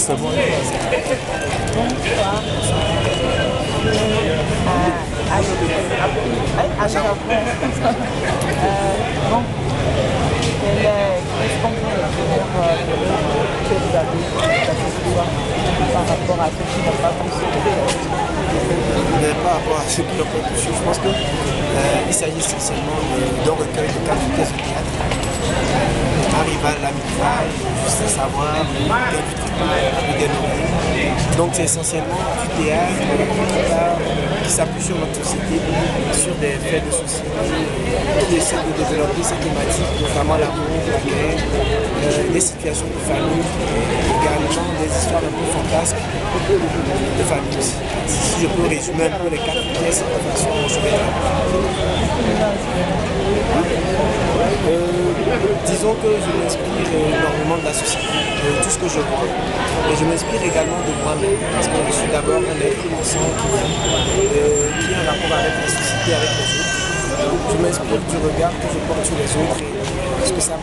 c'est bon. Bonsoir. Bon, qu'est-ce qu'on peut dire que vous avez par rapport à ceux qui n'ont pas pu suivre? Mais par rapport à ceux qui n'ont pas pu suivre, je pense qu'il s'agit essentiellement d'un recueil de 4 pièces de théâtre. Arriva la mitraille, juste à savoir quel travail, des nommés. Donc c'est essentiellement du théâtre qui s'appuie sur notre société, sur des faits de société, qui essaie de développer ces thématiques, notamment l'amour, la guerre, les situations de famille, également des histoires un peu fantasques de famille aussi. Si je peux résumer un peu les 4 pièces de façon disons que je m'inspire énormément de la société, de tout ce que je vois. Et je m'inspire également de moi-même, parce que je suis d'abord un être innocent qui a un rapport avec la société, avec les autres. Je m'inspire du regard que je porte sur les autres et ce que ça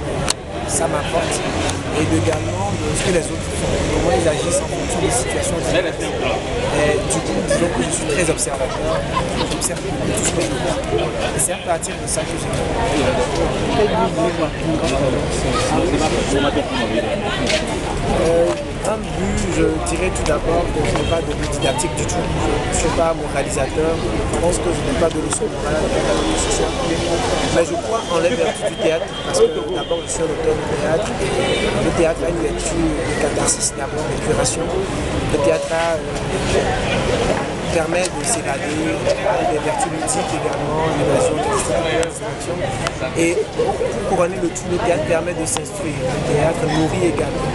m'apporte. Et également de ce que les autres font, comment ils agissent en fonction des situations différentes. Et du coup, disons que je suis très observateur, j'observe tout ce que je vois. Et c'est à partir de ça que j'ai un but, je dirais tout d'abord que je n'ai pas de but didactique du tout. Je ne suis pas moralisateur, je pense que je n'ai pas de leçon morale ce soir. Mais je crois en les vertus du théâtre, parce que d'abord je suis un auteur de théâtre. Le théâtre a une vertu de catharsis, d'abord d'épuration. Le théâtre permet de s'évader, des vertus ludiques également, l'évasion de distraction. Et pour couronner le tout, le théâtre permet de s'instruire. Le théâtre nourrit également.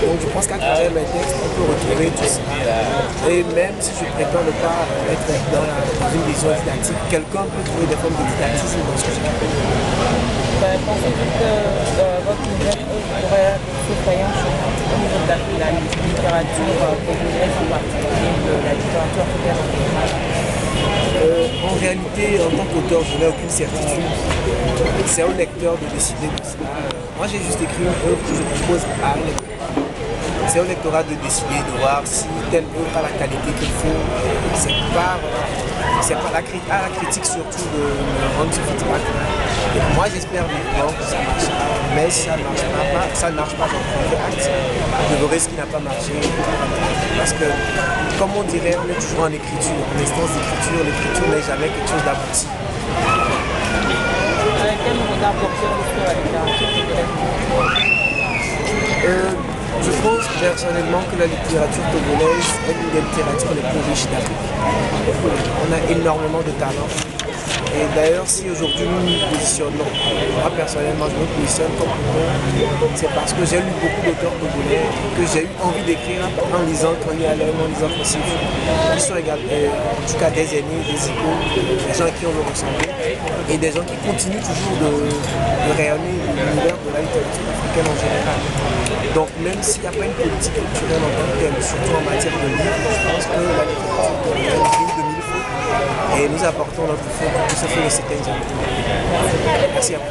Donc je pense qu'à travers mes textes, on peut retrouver tout ça. Et même si je prétends ne pas être dans une vision didactique, quelqu'un peut trouver des formes de didactisme dans ce que j'écris. Pensez-vous que votre nouvelle pourrait se faire au niveau de la littérature populaire, en particulier de la littérature africaine? En réalité, en tant qu'auteur, je n'ai aucune certitude. C'est au lecteur de décider de cela. Moi, j'ai juste écrit une œuvre que je propose à un lecteur. C'est au lectorat de décider, de voir si telle œuvre a la qualité qu'il faut. C'est pas la critique surtout de me rendre ce feedback. Moi, j'espère vivement que ça marchera. Mais si ça ne marche pas, j'en prendrai acte. Je verrai ce qui n'a pas marché. Parce que, comme on dirait, on est toujours en écriture, en instance d'écriture. L'écriture n'est jamais quelque chose d'abouti. Quel regard porteur sur la littérature? Je pense personnellement que la littérature togolaise est l'une des littératures les plus riches d'Afrique. On a énormément de talent. Et d'ailleurs, si aujourd'hui nous nous positionnons, moi personnellement je me positionne comme auteur, c'est parce que j'ai lu beaucoup d'auteurs togolais, que j'ai eu envie d'écrire en lisant Tony Allen, en lisant Fossif, qui sont également, en tout cas des aînés, des icônes, des gens à qui on veut ressembler, et des gens qui continuent toujours de rayonner l'univers de la littérature africaine en général. Donc même s'il n'y a pas une politique culturelle en tant que telle, surtout en matière de livres, je pense que la littérature togolaise brille de mille feux. Et nous apportons notre feu pour que ce soit le 7e. Merci à vous.